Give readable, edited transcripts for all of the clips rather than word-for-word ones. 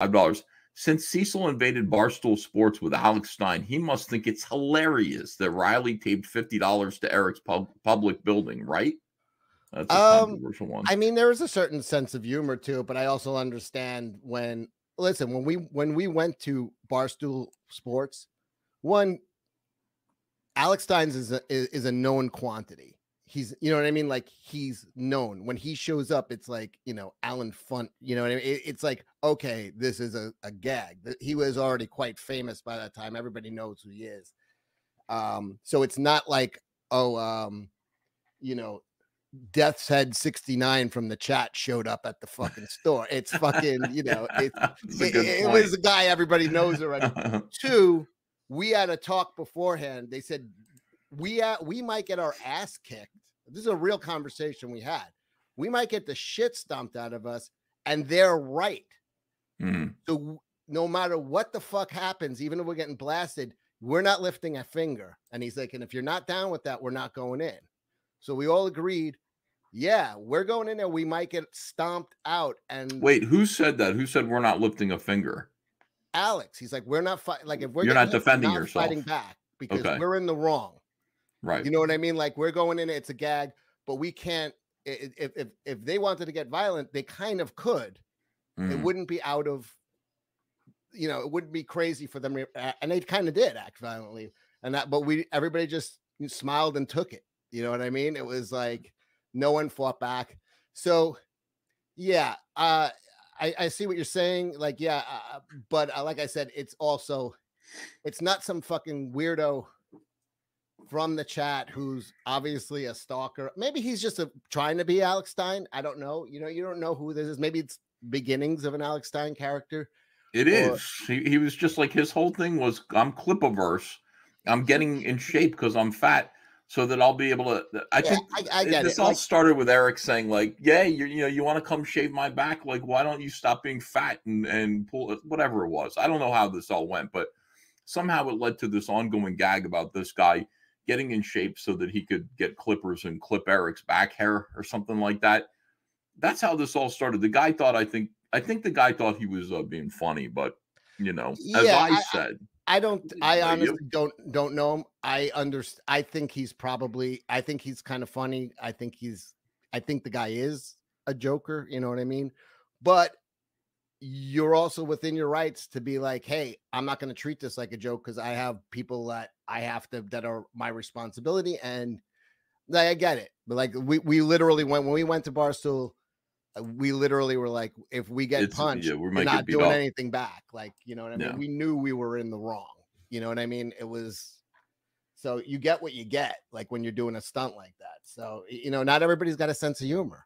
$5. Since Cecil invaded Barstool Sports with Alex Stein, he must think it's hilarious that Riley taped $50 to Eric's public building, right? That's a controversial one. I mean, there is a certain sense of humor to it, but I also understand when we went to Barstool Sports, one, Alex Stein's is a known quantity. He's, you know what I mean? Like, he's known. When he shows up, it's like, you know, Alan Funt, you know what I mean? It's like, okay, this is a gag. He was already quite famous by that time. Everybody knows who he is. So it's not like, you know, Death's Head 69 from the chat showed up at the fucking store. It's fucking, you know, it was a guy everybody knows already. Two, we had a talk beforehand. They said we might get our ass kicked. This is a real conversation we had. We might get the shit stomped out of us, and they're right. So no matter what the fuck happens, even if we're getting blasted, we're not lifting a finger. And he's like, and if you're not down with that, we're not going in. So we all agreed, yeah, we're going in there. We might get stomped out. And wait, who said that? Who said we're not lifting a finger? Alex. He's like, we're not fighting. Like, if you're not defending yourself, fighting back because we're in the wrong. Right. You know what I mean? Like, we're going in, it's a gag, but we can't. If they wanted to get violent, they kind of could. It wouldn't be out of, you know, it wouldn't be crazy for them. And they kind of did act violently. And that, but everybody just smiled and took it. You know what I mean? It was like no one fought back. So, yeah, I see what you're saying. Like, yeah, but like I said, it's not some fucking weirdo from the chat who's obviously a stalker. Maybe he's just trying to be Alex Stein. I don't know. You know, you don't know who this is. Maybe it's beginnings of an Alex Stein character. It is. He was just like, his whole thing was, I'm Clippaverse. I'm getting in shape because I'm fat, so that I'll be able to. I think I get this it. all started with Eric saying, like, yeah, you want to come shave my back? Like, why don't you stop being fat and pull whatever it was? I don't know how this all went, but somehow it led to this ongoing gag about this guy getting in shape so that he could get clippers and clip Eric's back hair or something like that. That's how this all started. The guy thought, I think the guy thought he was being funny, but you know, as I said, I honestly don't know him. I think he's kind of funny. I think the guy is a joker. You know what I mean? But you're also within your rights to be like, hey, I'm not going to treat this like a joke because I have people that that are my responsibility. And I get it. But like, we literally when we went to Barstool, we literally were like, if we get punched, we're not doing anything back. Like, you know what I mean? We knew we were in the wrong. You know what I mean? It was, so you get what you get, like when you're doing a stunt like that. So, you know, not everybody's got a sense of humor.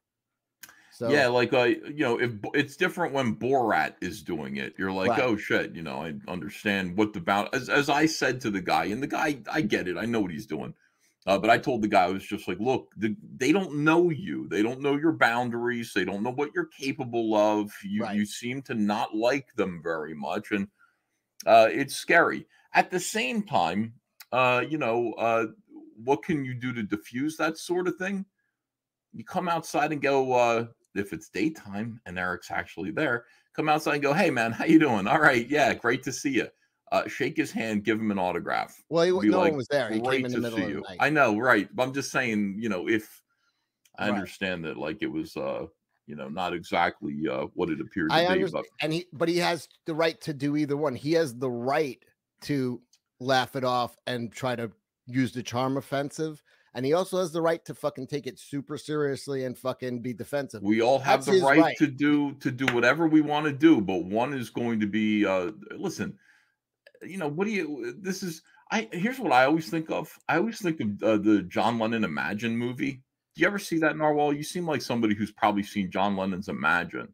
So yeah, like, you know, if it's different when Borat is doing it, you're like, oh shit, you know, I understand what as I said to the guy, and the guy, I get it. I know what he's doing. But I told the guy, I was just like, look, they don't know you. They don't know your boundaries. They don't know what you're capable of. You seem to not like them very much. And it's scary. At the same time, you know, what can you do to diffuse that sort of thing? You come outside and go, if it's daytime and Eric's actually there, come outside and go, hey, man, how you doing? All right. Yeah, great to see you. Shake his hand, give him an autograph. Well, no one was there. He came in the middle of the night. I know, right? But I'm just saying, you know, if I understand that, like, it was, you know, not exactly what it appeared to be. But he has the right to do either one. He has the right to laugh it off and try to use the charm offensive. And he also has the right to fucking take it super seriously and fucking be defensive. We all have the right to do whatever we want to do, but one is going to be, listen, you know, here's what I always think of. I always think of the John Lennon Imagine movie. Do you ever see that, Narwhal? You seem like somebody who's probably seen John Lennon's Imagine.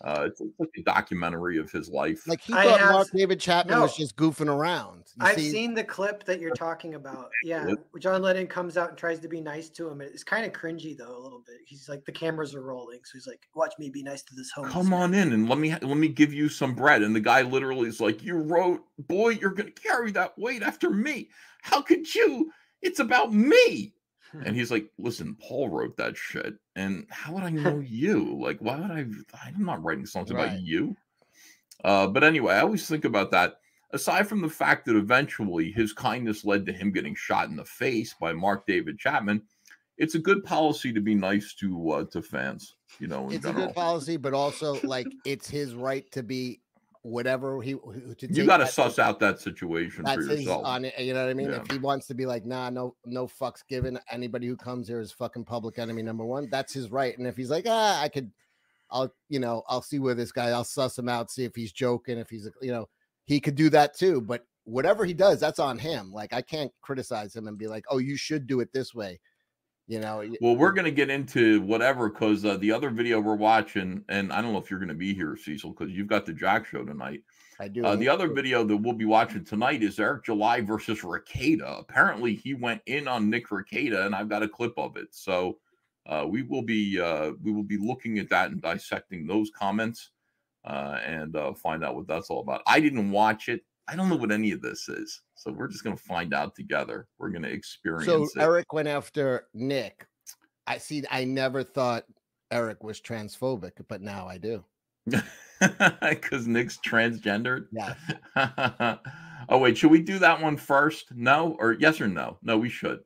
It's like a documentary of his life. Like, he thought Mark David Chapman was just goofing around. I've seen the clip that you're talking about. Yeah, John Lennon comes out and tries to be nice to him. It's kind of cringy though, a little bit. He's like, the cameras are rolling, so he's like, "Watch me be nice to this homeless Come on in and let me give you some bread." And the guy literally is like, "You wrote, boy, you're gonna carry that weight after me. How could you? It's about me." And he's like, "Listen, Paul wrote that shit, and how would I know you? Like, why would I'm not writing songs about you." But anyway, I always think about that. Aside from the fact that eventually his kindness led to him getting shot in the face by Mark David Chapman, it's a good policy to be nice to fans. You know, in it's general. a good policy, but also like it's his right to be whatever to you got to suss out that situation for yourself. You know what I mean? If he wants to be like, nah, no fucks given. Anybody who comes here is fucking public enemy #1. That's his right. And if he's like, I'll see where this guy, I'll suss him out, see if he's joking, if he's, he could do that too. But whatever he does, that's on him. Like, I can't criticize him and be like, oh, you should do it this way. Well, we're going to get into whatever, because the other video we're watching, and I don't know if you're going to be here, Cecil, because you've got the Jack show tonight. I do. The other video that we'll be watching tonight is Eric July versus Rekieta. Apparently, he went in on Nick Rekieta, and I've got a clip of it. So we will be looking at that and dissecting those comments and find out what that's all about. I didn't watch it. I don't know what any of this is. So we're just going to find out together. We're going to experience it. So Eric went after Nick. I never thought Eric was transphobic, but now I do. Because Nick's transgendered? Yeah. Oh, wait. Should we do that one first? No? Or yes or no? No, we should.